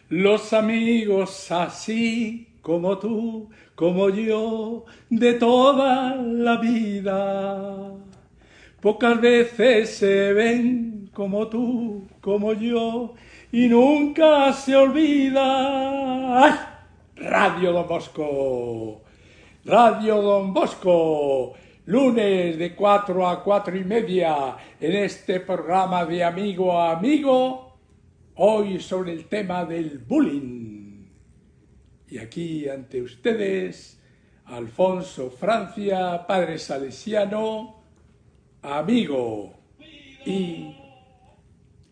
Los amigos así como tú, como yo, de toda la vida. Pocas veces se ven como tú, como yo, y nunca se olvida. ¡Ay! Radio Don Bosco. Radio Don Bosco. Lunes de 4 a 4:30 en este programa de Amigo a Amigo. Hoy sobre el tema del bullying. Y aquí ante ustedes, Alfonso Francia, padre salesiano, amigo. Y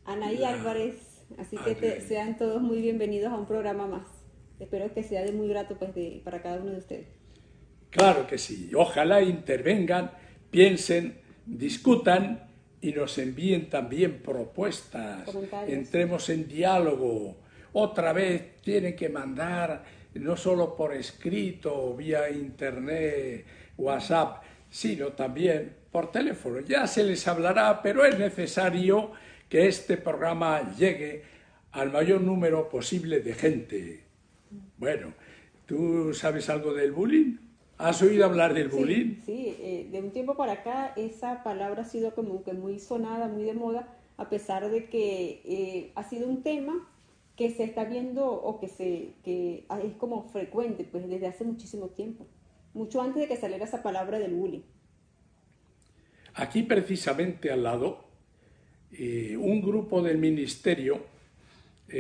Anaí Álvarez, así que sean todos muy bienvenidos a un programa más. Espero que sea de muy grato para cada uno de ustedes. claro que sí, ojalá intervengan, piensen, discutan y nos envíen también propuestas. Comentarios. Entremos en diálogo. Otra vez tienen que mandar, no solo por escrito, vía internet, WhatsApp, sino también por teléfono. Ya se les hablará, pero es necesario que este programa llegue al mayor número posible de gente. Bueno, ¿tú sabes algo del bullying? ¿Has oído hablar del Sí, bullying? sí, de un tiempo para acá esa palabra ha sido como que muy sonada, muy de moda, a pesar de que ha sido un tema que se está viendo o que es como frecuente pues desde hace muchísimo tiempo, mucho antes de que saliera esa palabra del bullying. Aquí precisamente al lado, un grupo del ministerio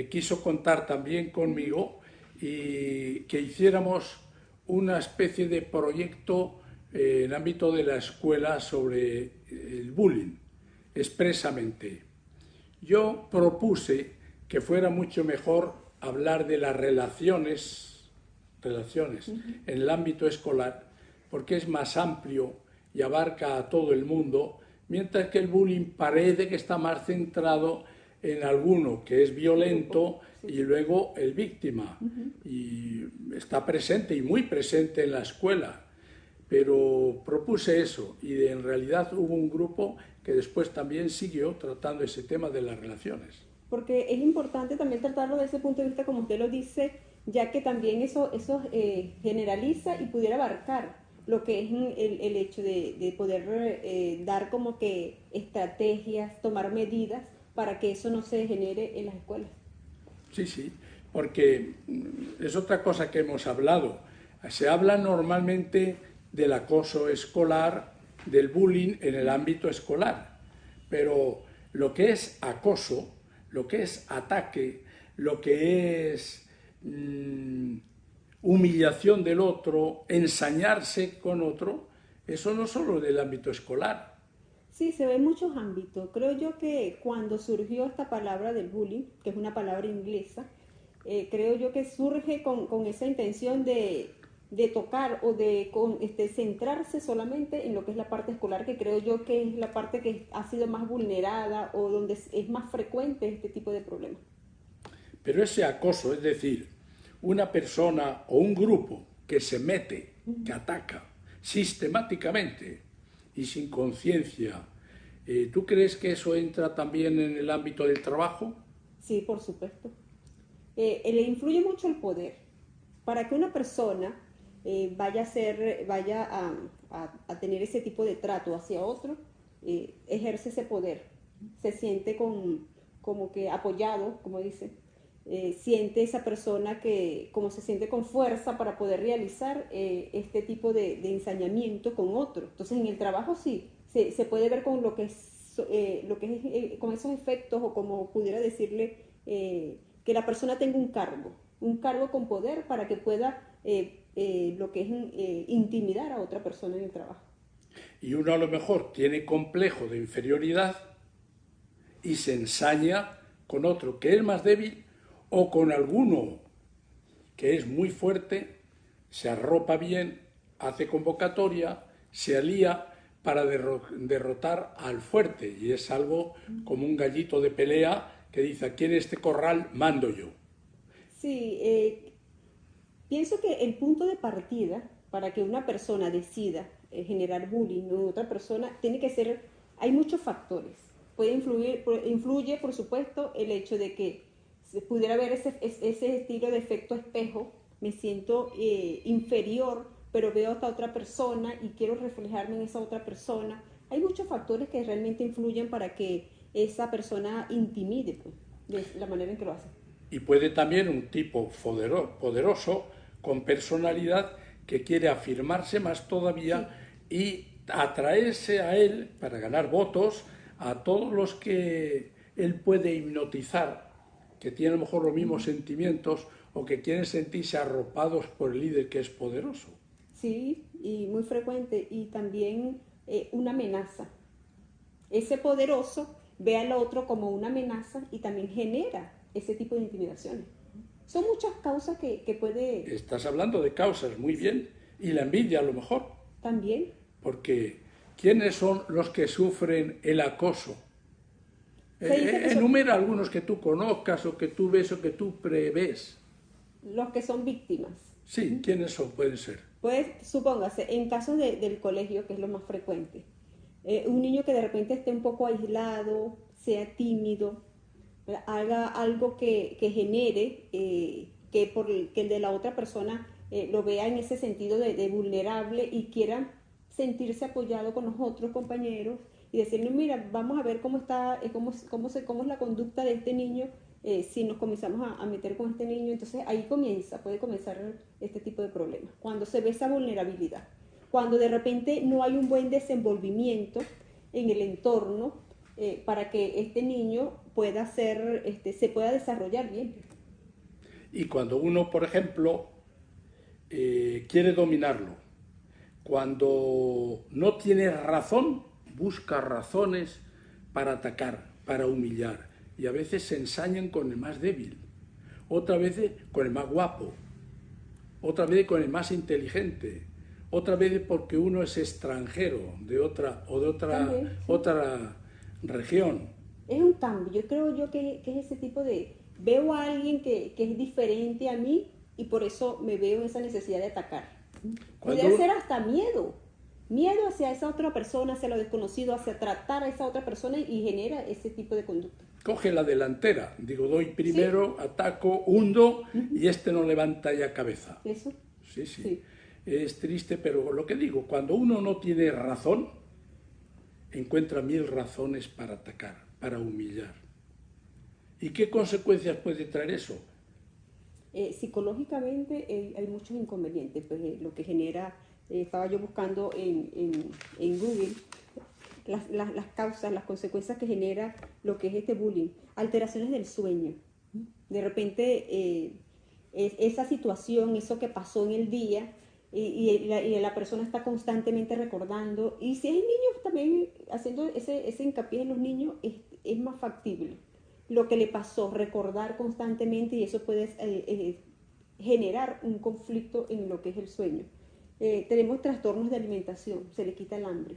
quiso contar también conmigo y que hiciéramos una especie de proyecto en el ámbito de la escuela sobre el bullying, expresamente. Yo propuse que fuera mucho mejor hablar de las relaciones en el ámbito escolar, porque es más amplio y abarca a todo el mundo, mientras que el bullying parece que está más centrado en alguno que es violento y luego el víctima. Y está presente y muy presente en la escuela. Pero propuse eso y en realidad hubo un grupo que después también siguió tratando ese tema de las relaciones. Porque es importante también tratarlo desde ese punto de vista, como usted lo dice, ya que también eso generaliza y pudiera abarcar lo que es el hecho de poder dar como que estrategias, tomar medidas para que eso no se genere en las escuelas. Sí, sí, porque es otra cosa que hemos hablado. Se habla normalmente del acoso escolar, del bullying en el ámbito escolar, pero lo que es acoso, lo que es ataque, lo que es humillación del otro, ensañarse con otro, eso no solo del ámbito escolar. Sí, se ve en muchos ámbitos. Creo yo que cuando surgió esta palabra del bullying, que es una palabra inglesa, creo yo que surge con esa intención de tocar o centrarse solamente en lo que es la parte escolar, que creo yo que es la parte que ha sido más vulnerada o donde es más frecuente este tipo de problemas. Pero ese acoso, es decir, una persona o un grupo que se mete, que ataca sistemáticamente y sin conciencia, ¿tú crees que eso entra también en el ámbito del trabajo? Sí, por supuesto. Le influye mucho el poder. Para que una persona vaya a tener ese tipo de trato hacia otro, ejerce ese poder, se siente como que apoyado, como dice, siente esa persona que como se siente con fuerza para poder realizar este tipo de ensañamiento con otro. Entonces en el trabajo sí, se puede ver con con esos efectos o como pudiera decirle que la persona tenga un cargo con poder para que pueda lo que es intimidar a otra persona en el trabajo. Y uno a lo mejor tiene complejo de inferioridad y se ensaña con otro que es más débil o con alguno que es muy fuerte, se arropa bien, hace convocatoria, se alía para derrotar al fuerte y es algo como un gallito de pelea que dice aquí en este corral mando yo. Sí, pienso que el punto de partida para que una persona decida generar bullying en otra persona tiene que ser, hay muchos factores. Influye, por supuesto, el hecho de que se pudiera ver ese estilo de efecto espejo, me siento inferior, pero veo a esta otra persona y quiero reflejarme en esa otra persona. Hay muchos factores que realmente influyen para que esa persona intimide, pues, de la manera en que lo hace. Y puede también un tipo poderoso, con personalidad, que quiere afirmarse más todavía y atraerse a él para ganar votos a todos los que él puede hipnotizar, que tienen a lo mejor los mismos sentimientos o que quieren sentirse arropados por el líder que es poderoso. Sí, y muy frecuente. Y también una amenaza. Ese poderoso ve al otro como una amenaza y también genera ese tipo de intimidaciones. Son muchas causas que puede... Estás hablando de causas, muy bien, y la envidia a lo mejor, También porque ¿quiénes son los que sufren el acoso? se dice que son Enumera algunos que tú conozcas o que tú ves o que tú prevés. los que son víctimas. Sí, ¿quiénes son? Pueden ser. Pues supóngase, en casos del colegio, que es lo más frecuente, un niño que de repente esté un poco aislado, sea tímido, haga algo que genere que el de la otra persona lo vea en ese sentido de vulnerable y quiera sentirse apoyado con los otros compañeros y decirle, mira, vamos a ver cómo está, cómo es la conducta de este niño, si nos comenzamos a meter con este niño. Entonces ahí puede comenzar este tipo de problemas, cuando se ve esa vulnerabilidad, cuando de repente no hay un buen desenvolvimiento en el entorno para que este niño pueda se pueda desarrollar bien. Y cuando uno, por ejemplo, quiere dominarlo, cuando no tiene razón, busca razones para atacar, para humillar. Y a veces se ensañan con el más débil, otra vez con el más guapo, otra vez con el más inteligente, otra vez porque uno es extranjero de otra También, sí. otra región. Es un cambio. Yo creo que es ese tipo de... Veo a alguien que es diferente a mí y por eso me veo esa necesidad de atacar. Puede ser hasta miedo. Miedo hacia esa otra persona, hacia lo desconocido, hacia tratar a esa otra persona y genera ese tipo de conducta. Coge la delantera, digo, doy primero, ¿sí? Ataco, hundo y este no levanta ya cabeza. ¿Eso? Sí. Es triste, pero lo que digo, cuando uno no tiene razón, encuentra 1000 razones para atacar, para humillar. ¿Y qué consecuencias puede traer eso? Psicológicamente hay muchos inconvenientes, pues lo que genera, estaba yo buscando en Google, las causas, las consecuencias que genera lo que es este bullying, alteraciones del sueño. De repente esa situación, eso que pasó en el día, y la persona está constantemente recordando, y si hay niños también haciendo ese hincapié en los niños, es más factible lo que le pasó, recordar constantemente, y eso puede generar un conflicto en lo que es el sueño. Tenemos trastornos de alimentación, se le quita el hambre.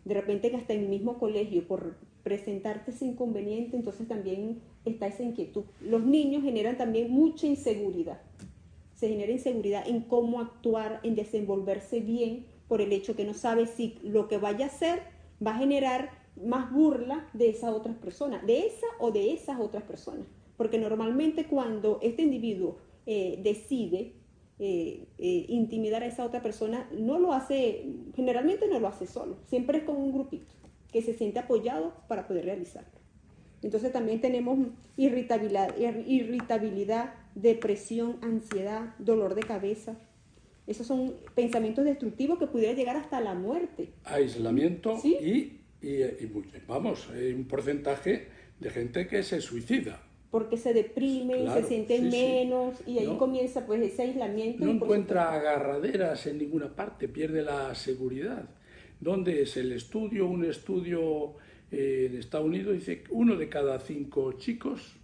De repente que hasta en el mismo colegio, por presentarte ese inconveniente, entonces también está esa inquietud. Los niños generan también mucha inseguridad. Se genera inseguridad en cómo actuar, en desenvolverse bien, por el hecho que no sabe si lo que vaya a hacer va a generar más burla de esa otra persona, de esa o de esas otras personas. Porque normalmente cuando este individuo decide intimidar a esa otra persona, no lo hace, generalmente no lo hace solo, siempre es con un grupito que se siente apoyado para poder realizarlo. Entonces también tenemos irritabilidad, depresión, ansiedad, dolor de cabeza. Esos son pensamientos destructivos que pudieran llegar hasta la muerte. Aislamiento. ¿Sí? y vamos, hay un porcentaje de gente que se suicida. Porque se deprimen, claro, se sienten menos, y ahí comienza pues ese aislamiento. No encuentra agarraderas en ninguna parte, pierde la seguridad. ¿Dónde es el estudio? Un estudio en Estados Unidos dice que 1 de cada 5 chicos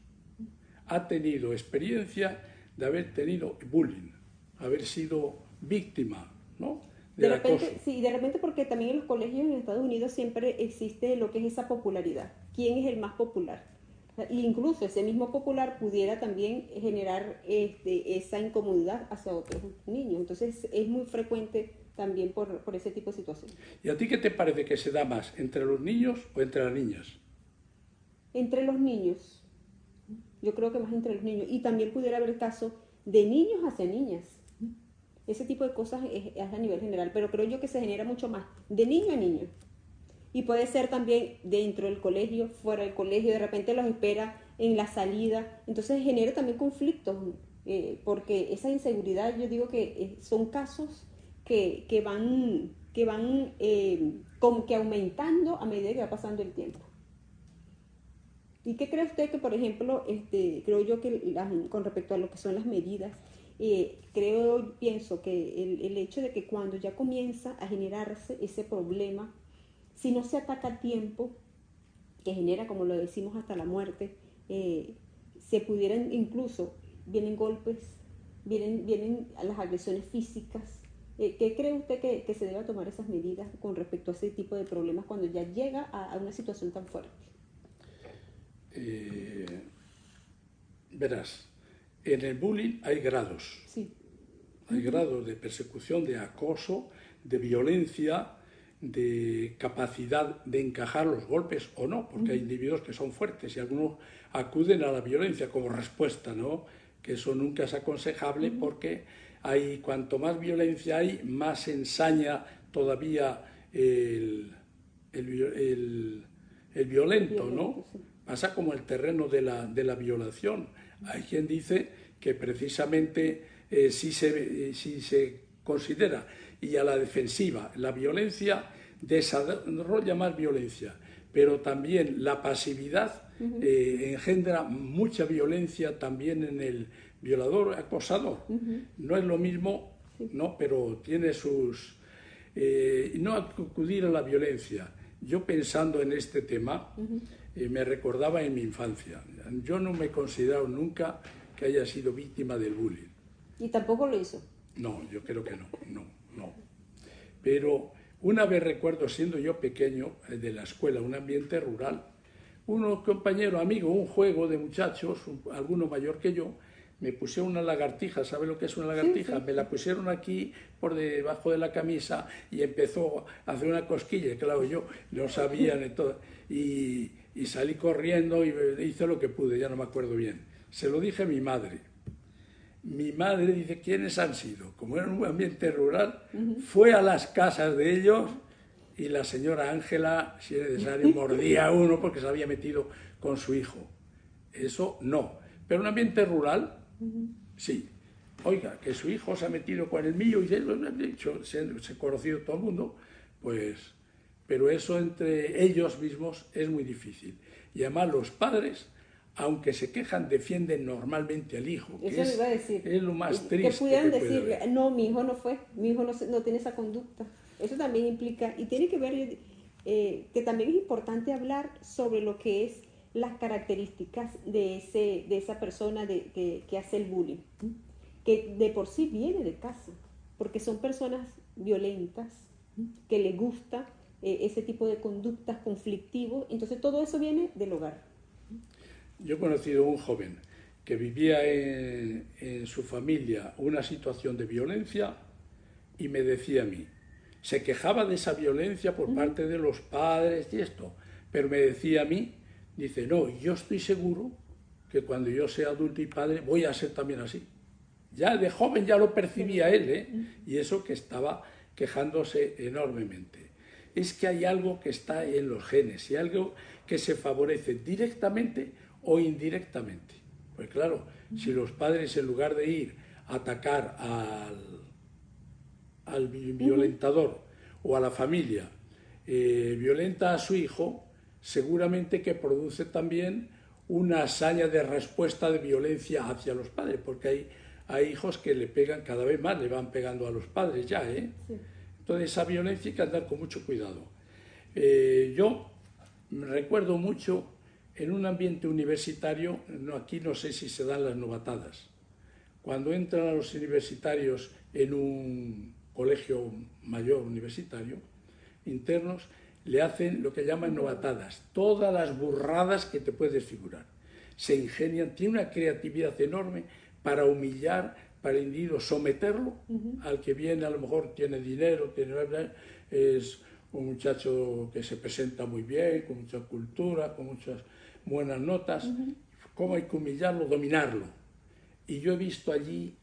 ha tenido experiencia de haber tenido bullying, haber sido víctima, ¿no? De repente, sí, de repente porque también en los colegios en Estados Unidos siempre existe lo que es esa popularidad. ¿Quién es el más popular? E incluso ese mismo popular pudiera también generar esa incomodidad hacia otros niños. Entonces es muy frecuente también por ese tipo de situaciones. ¿Y a ti qué te parece que se da más, entre los niños o entre las niñas? Entre los niños. Yo creo que más entre los niños. Y también pudiera haber casos de niños hacia niñas. Ese tipo de cosas es a nivel general, pero creo yo que se genera mucho más de niño a niño. Y puede ser también dentro del colegio, fuera del colegio, de repente los espera en la salida. Entonces genera también conflictos, porque esa inseguridad, yo digo que son casos que van como que aumentando a medida que va pasando el tiempo. ¿Y qué cree usted que, por ejemplo, creo yo que con respecto a lo que son las medidas, pienso que el hecho de que cuando ya comienza a generarse ese problema, si no se ataca a tiempo, que genera, como lo decimos, hasta la muerte, se pudieran incluso, vienen golpes, vienen las agresiones físicas. ¿Qué cree usted que se deba tomar esas medidas con respecto a ese tipo de problemas cuando ya llega a una situación tan fuerte? Verás, en el bullying hay grados. Sí. Hay grados de persecución, de acoso, de violencia, de capacidad de encajar los golpes o no, porque hay individuos que son fuertes y algunos acuden a la violencia como respuesta, ¿no? Que eso nunca es aconsejable porque cuanto más violencia hay, más ensaña todavía el violento, ¿no? Sí. Pasa como el terreno de la violación. Hay quien dice que precisamente si se considera y a la defensiva la violencia desarrolla más violencia, pero también la pasividad engendra mucha violencia también en el violador acosador. No es lo mismo, ¿no? Pero tiene sus... no acudir a la violencia. Yo pensando en este tema, me recordaba en mi infancia. Yo no me he considerado nunca que haya sido víctima del bullying. ¿Y tampoco lo hizo? No, yo creo que no. Pero una vez recuerdo, siendo yo pequeño, de la escuela, un ambiente rural, unos compañeros, amigos, un juego de muchachos, alguno mayor que yo, me pusieron una lagartija. ¿Sabe lo que es una lagartija? Sí. Me la pusieron aquí por debajo de la camisa y empezó a hacer una cosquilla. Claro, yo no sabía ni todo. Y salí corriendo y hice lo que pude, ya no me acuerdo bien. Se lo dije a mi madre. Mi madre dice, ¿quiénes han sido? Como era un ambiente rural, fue a las casas de ellos y la señora Ángela, si es necesario, mordía a uno porque se había metido con su hijo. Eso no. Pero en un ambiente rural, sí. Oiga, que su hijo se ha metido con el mío y se ha conocido todo el mundo, pues... Pero eso entre ellos mismos es muy difícil. Y además los padres, aunque se quejan, defienden normalmente al hijo. Eso le iba a decir. Es lo más triste. Que pudieran decir, no, mi hijo no fue, mi hijo no tiene esa conducta. Eso también implica, y tiene que ver, que también es importante hablar sobre lo que es las características de esa persona que hace el bullying, que de por sí viene de casa, porque son personas violentas, que les gusta ese tipo de conductas conflictivos, entonces todo eso viene del hogar. Yo he conocido a un joven que vivía en su familia una situación de violencia y me decía a mí, se quejaba de esa violencia por parte de los padres y esto, pero me decía a mí, dice, no, yo estoy seguro que cuando yo sea adulto y padre voy a ser también así. Ya de joven ya lo percibía él, y eso que estaba quejándose enormemente. Es que hay algo que está en los genes y algo que se favorece directamente o indirectamente. Pues claro, si los padres en lugar de ir a atacar al violentador o a la familia, violenta a su hijo, seguramente que produce también una hazaña de respuesta de violencia hacia los padres, porque hay hijos que le pegan cada vez más, le van pegando a los padres ya, ¿eh? Sí. Entonces esa violencia hay que andar con mucho cuidado. Yo recuerdo mucho en un ambiente universitario, aquí no sé si se dan las novatadas, cuando entran a los universitarios en un colegio mayor universitario, internos, le hacen lo que llaman novatadas, todas las burradas que te puedes figurar. Se ingenian, tiene una creatividad enorme para humillar, para el individuo, someterlo al que viene, a lo mejor tiene dinero, es un muchacho que se presenta muy bien, con mucha cultura, con muchas buenas notas, cómo hay que humillarlo, dominarlo. Y yo he visto allí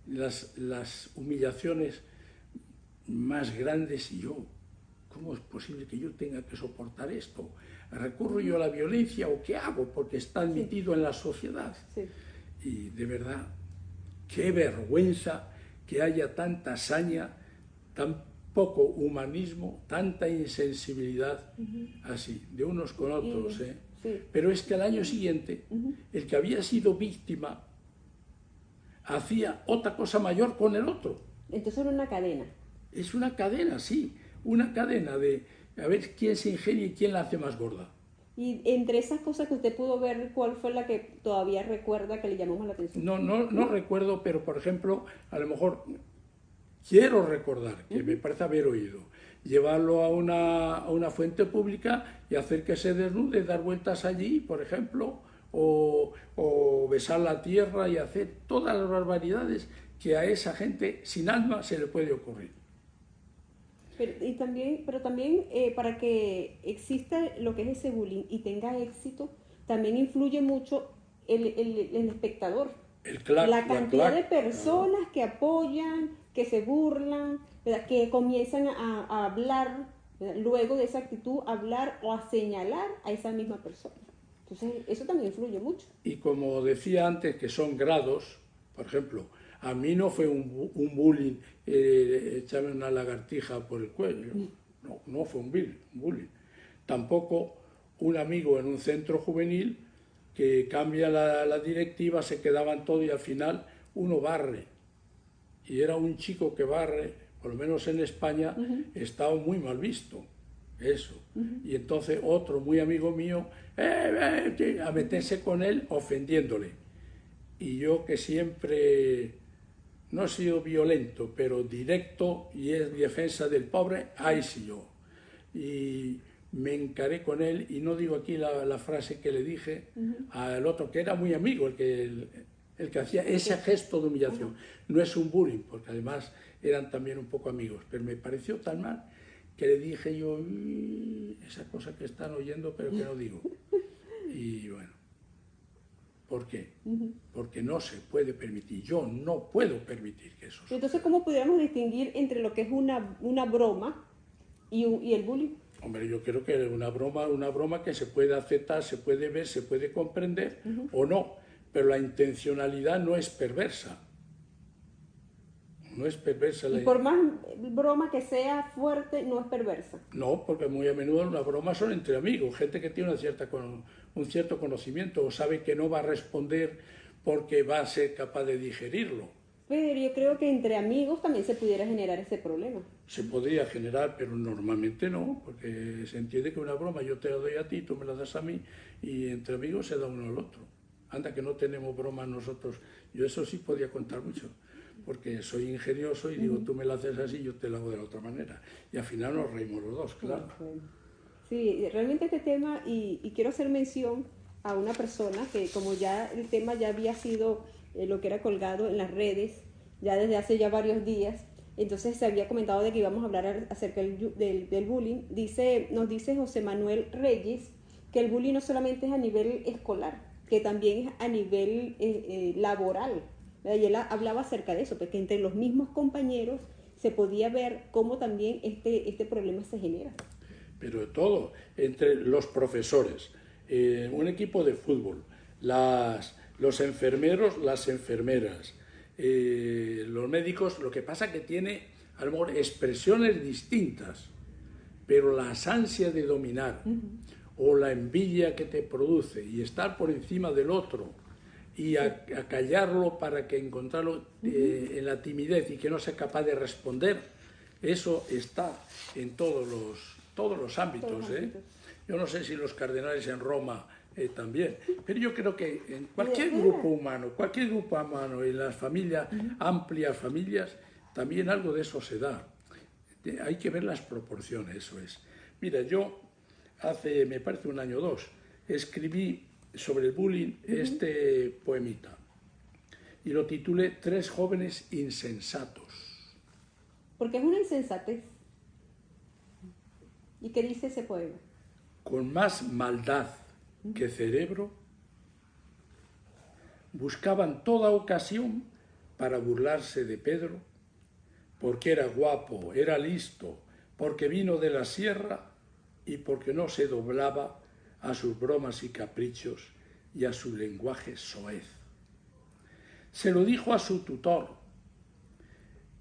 las humillaciones más grandes y yo, ¿cómo es posible que yo tenga que soportar esto? ¿Recurro yo a la violencia o qué hago? Porque está admitido en la sociedad. Sí. Y de verdad, qué vergüenza que haya tanta saña, tan poco humanismo, tanta insensibilidad así, de unos con otros. Sí. Pero es que al año siguiente, el que había sido víctima hacía otra cosa mayor con el otro. Entonces era una cadena. Es una cadena, sí, una cadena de a ver quién se ingenia y quién la hace más gorda. Y entre esas cosas que usted pudo ver, ¿cuál fue la que todavía recuerda que le llamó más la atención? No recuerdo, pero por ejemplo, a lo mejor quiero recordar, que me parece haber oído, llevarlo a una fuente pública y hacer que se desnude, dar vueltas allí, por ejemplo, o besar la tierra y hacer todas las barbaridades que a esa gente sin alma se le puede ocurrir. Pero también para que exista lo que es ese bullying y tenga éxito, también influye mucho el espectador. La cantidad de personas que apoyan, que se burlan, ¿verdad? Que comienzan a hablar, ¿verdad? Luego de esa actitud, a hablar o a señalar a esa misma persona. Entonces, eso también influye mucho. Y como decía antes, que son grados, por ejemplo, a mí no fue un bullying echarme una lagartija por el cuello, no fue un bullying. Tampoco un amigo en un centro juvenil que cambia la directiva, se quedaban todos y al final uno barre. Y era un chico que barre, por lo menos en España, estaba muy mal visto. Eso. Y entonces otro muy amigo mío, a meterse con él ofendiéndole. Y yo que siempre no he sido violento, pero directo y es defensa del pobre, ahí sí yo. Y me encaré con él y no digo aquí la frase que le dije al otro, que era muy amigo, el que hacía ese gesto de humillación. No es un bullying, porque además eran también un poco amigos, pero me pareció tan mal que le dije yo, esa cosa que están oyendo pero que no digo. Y bueno, ¿por qué? Porque no se puede permitir, yo no puedo permitir que eso suceda. Entonces, ¿cómo pudiéramos distinguir entre lo que es una broma y el bullying? Hombre, yo creo que una broma que se puede aceptar, se puede ver, se puede comprender o no, pero la intencionalidad no es perversa. No es perversa. Y por más broma que sea fuerte, no es perversa. No, porque muy a menudo las bromas son entre amigos, gente que tiene un cierto conocimiento o sabe que no va a responder porque va a ser capaz de digerirlo. Pero yo creo que entre amigos también se pudiera generar ese problema. Se podría generar, pero normalmente no, porque se entiende que una broma yo te la doy a ti, tú me la das a mí, y entre amigos se da uno al otro. Anda que no tenemos bromas nosotros. Yo eso sí podía contar mucho, porque soy ingenioso y digo, tú me la haces así, yo te la hago de la otra manera. Y al final nos reímos los dos, claro. Sí, realmente este tema, y quiero hacer mención a una persona que como ya el tema ya había sido lo que era colgado en las redes, ya desde hace ya varios días, entonces se había comentado de que íbamos a hablar acerca del bullying. Nos dice José Manuel Reyes que el bullying no solamente es a nivel escolar, que también es a nivel laboral. Y él hablaba acerca de eso, porque entre los mismos compañeros se podía ver cómo también este problema se genera. Pero de todo, entre los profesores, un equipo de fútbol, los enfermeros, las enfermeras, los médicos, lo que pasa que tiene a lo mejor expresiones distintas, pero las ansias de dominar o la envidia que te produce y estar por encima del otro y a callarlo para que encontrarlo en la timidez y que no sea capaz de responder, eso está en todos los ámbitos. Yo no sé si los cardenales en Roma también, pero yo creo que en cualquier grupo humano, en las familias, amplias familias, también algo de eso se da. Hay que ver las proporciones, eso es. Mira, yo hace, me parece un año o dos, escribí sobre el bullying este poemita y lo titulé Tres jóvenes insensatos. Porque es una insensatez. ¿Y qué dice ese poema? Con más maldad que cerebro, buscaban toda ocasión para burlarse de Pedro, porque era guapo, era listo, porque vino de la sierra y porque no se doblaba a sus bromas y caprichos y a su lenguaje soez. Se lo dijo a su tutor,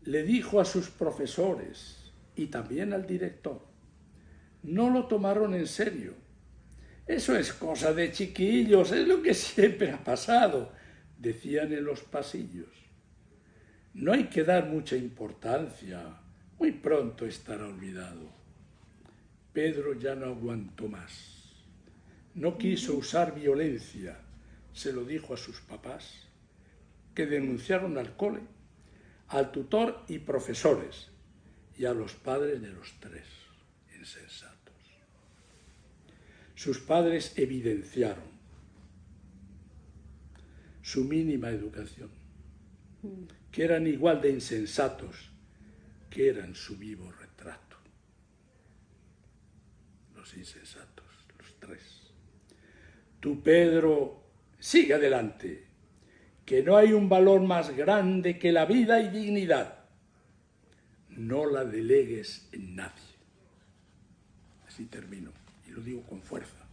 le dijo a sus profesores y también al director. No lo tomaron en serio. Eso es cosa de chiquillos, es lo que siempre ha pasado, decían en los pasillos. No hay que dar mucha importancia, muy pronto estará olvidado. Pedro ya no aguantó más. No quiso usar violencia, se lo dijo a sus papás, que denunciaron al cole, al tutor y profesores, y a los padres de los tres, insensatos. Sus padres evidenciaron su mínima educación, que eran igual de insensatos que eran su vivo retrato. Los insensatos, los tres. Tú, Pedro, sigue adelante, que no hay un valor más grande que la vida y dignidad. No la delegues en nadie. Así termino, y lo digo con fuerza,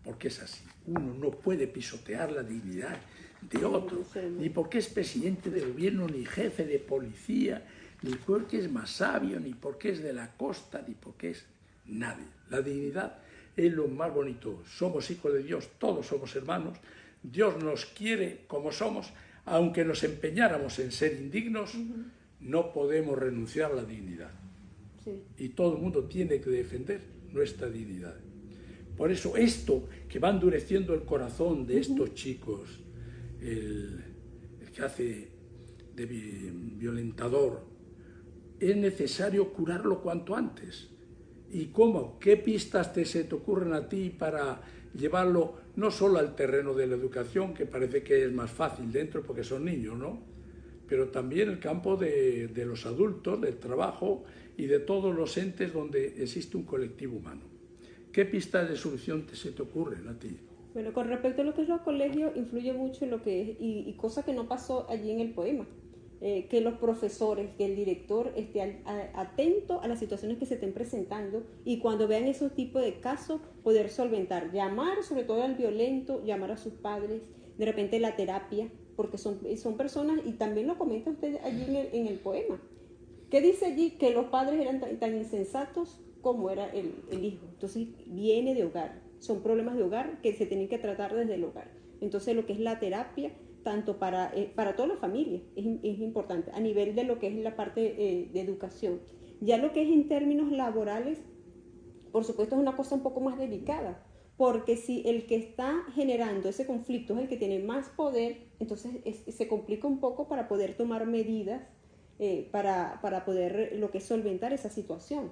porque es así. Uno no puede pisotear la dignidad de otro, ni porque es presidente de gobierno, ni jefe de policía, ni porque es más sabio, ni porque es de la costa, ni porque es nadie. La dignidad es lo más bonito. Somos hijos de Dios, todos somos hermanos. Dios nos quiere como somos, aunque nos empeñáramos en ser indignos, no podemos renunciar a la dignidad. Sí. Y todo el mundo tiene que defender nuestra dignidad. Por eso esto que va endureciendo el corazón de estos chicos, el que hace de violentador, es necesario curarlo cuanto antes. ¿Y cómo? ¿Qué pistas se te ocurren a ti para llevarlo no solo al terreno de la educación, que parece que es más fácil dentro porque son niños, ¿no? Pero también el campo de los adultos, del trabajo y de todos los entes donde existe un colectivo humano? ¿Qué pistas de solución se te ocurren a ti? Bueno, con respecto a lo que es los colegios, influye mucho en lo que es, y cosa que no pasó allí en el poema, que los profesores, que el director esté atento a las situaciones que se estén presentando y cuando vean esos tipos de casos, poder solventar, llamar sobre todo al violento, llamar a sus padres, de repente la terapia, porque son personas, y también lo comenta usted allí en el poema. ¿Qué dice allí? Que los padres eran tan insensatos como era el hijo. Entonces viene de hogar, son problemas de hogar que se tienen que tratar desde el hogar. Entonces lo que es la terapia, tanto para toda la familia, es importante, a nivel de lo que es la parte de educación. Ya lo que es en términos laborales, por supuesto es una cosa un poco más delicada, porque si el que está generando ese conflicto es el que tiene más poder, entonces se complica un poco para poder tomar medidas para poder lo que es solventar esa situación.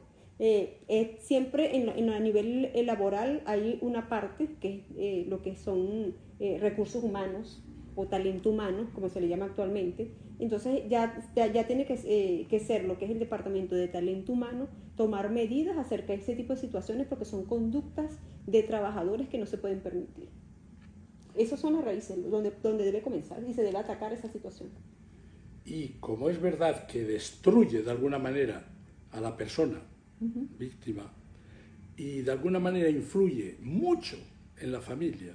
Siempre a nivel laboral hay una parte que es lo que son recursos humanos o talento humano, como se le llama actualmente. Entonces ya tiene que ser lo que es el departamento de talento humano, tomar medidas acerca de ese tipo de situaciones, porque son conductas de trabajadores que no se pueden permitir. Esas son las raíces donde debe comenzar y se debe atacar esa situación. Y como es verdad que destruye de alguna manera a la persona víctima y de alguna manera influye mucho en la familia,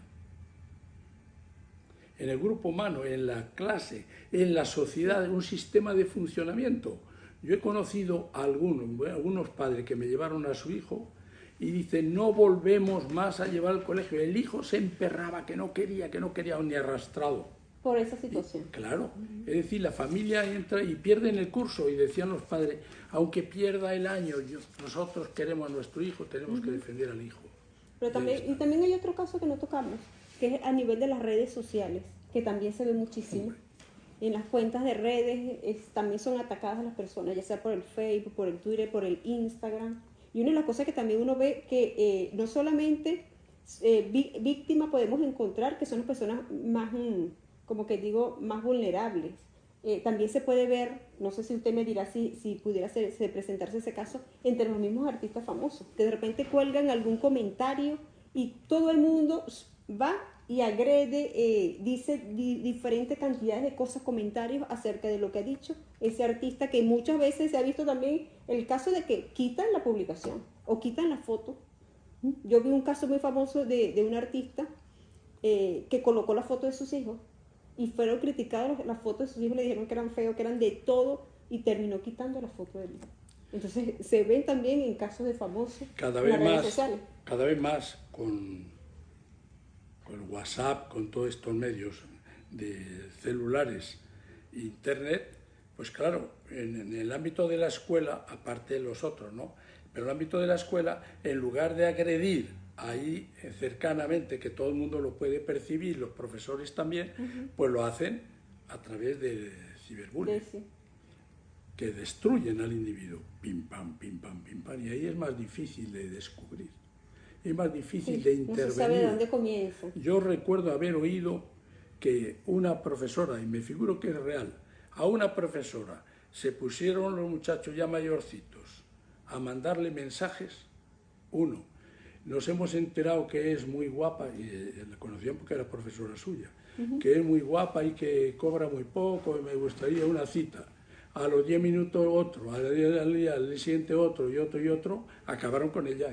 en el grupo humano, en la clase, en la sociedad, en un sistema de funcionamiento. Yo he conocido a algunos padres que me llevaron a su hijo y dicen, no volvemos más a llevar al colegio. El hijo se emperraba, que no quería ni arrastrado. Por esa situación. Claro, es decir, la familia entra y pierden el curso, y decían los padres, aunque pierda el año, nosotros queremos a nuestro hijo, tenemos que defender al hijo. Pero también hay otro caso que no tocamos, que es a nivel de las redes sociales, que también se ve muchísimo. En las cuentas de redes también son atacadas las personas, ya sea por el Facebook, por el Twitter, por el Instagram. Y una de las cosas que también uno ve que no solamente víctimas podemos encontrar, que son las personas más, como que digo, más vulnerables. También se puede ver, no sé si usted me dirá si pudiera presentarse ese caso, entre los mismos artistas famosos, que de repente cuelgan algún comentario y todo el mundo va y agrede, dice diferentes cantidades de cosas, comentarios acerca de lo que ha dicho ese artista, que muchas veces se ha visto también el caso de que quitan la publicación o quitan la foto. Yo vi un caso muy famoso de un artista que colocó la foto de sus hijos y fueron criticados las fotos de sus hijos, le dijeron que eran feos, que eran de todo, y terminó quitando la foto de él. Entonces se ven también en casos de famosos cada en vez las redes más, sociales. cada vez más con WhatsApp, con todos estos medios de celulares, internet, pues claro, en el ámbito de la escuela, aparte de los otros, ¿no? Pero en el ámbito de la escuela, en lugar de agredir ahí cercanamente, que todo el mundo lo puede percibir, los profesores también, pues lo hacen a través de ciberbullying, Sí. que destruyen al individuo, pim pam, y ahí es más difícil de descubrir, es más difícil de intervenir. No se sabe de dónde comienza. Yo recuerdo haber oído que una profesora, y me figuro que es real, a una profesora se pusieron los muchachos ya mayorcitos a mandarle mensajes. Uno, nos hemos enterado que es muy guapa, y la conocían porque era profesora suya, que es muy guapa y que cobra muy poco y me gustaría una cita. A los 10 minutos otro, al siguiente otro y otro, acabaron con ella.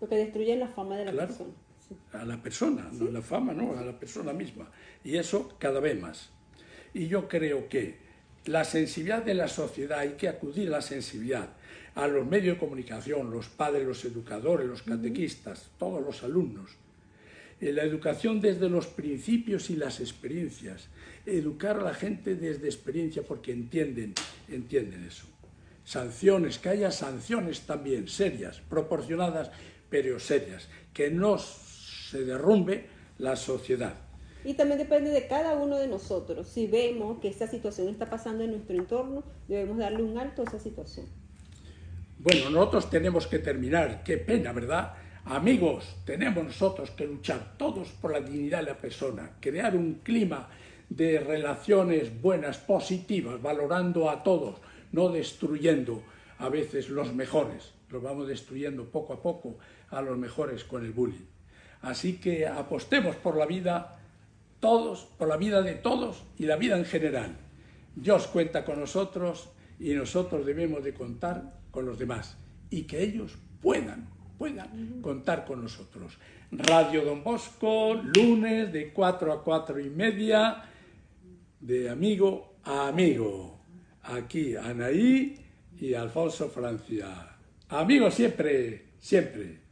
Porque destruyen la fama de la Claro, persona. Sí. a la persona, no la fama, no, a la persona misma. Y eso cada vez más. Y yo creo que la sensibilidad de la sociedad, hay que acudir a la sensibilidad, a los medios de comunicación, los padres, los educadores, los catequistas, todos los alumnos. La educación desde los principios y las experiencias. Educar a la gente desde experiencia porque entienden eso. Sanciones, que haya sanciones también serias, proporcionadas, pero serias, que no se derrumbe la sociedad. Y también depende de cada uno de nosotros. Si vemos que esta situación está pasando en nuestro entorno, debemos darle un alto a esa situación. Bueno, nosotros tenemos que terminar. Qué pena, ¿verdad? Amigos, tenemos nosotros que luchar todos por la dignidad de la persona, crear un clima de relaciones buenas, positivas, valorando a todos, no destruyendo a veces los mejores. Los vamos destruyendo poco a poco a los mejores con el bullying. Así que apostemos por la vida todos, por la vida de todos y la vida en general. Dios cuenta con nosotros y nosotros debemos de contar con los demás y que ellos puedan contar con nosotros. Radio Don Bosco, lunes de 4 a 4:30, de amigo a amigo. Aquí Anaí y Alfonso Francia. Amigos siempre, siempre.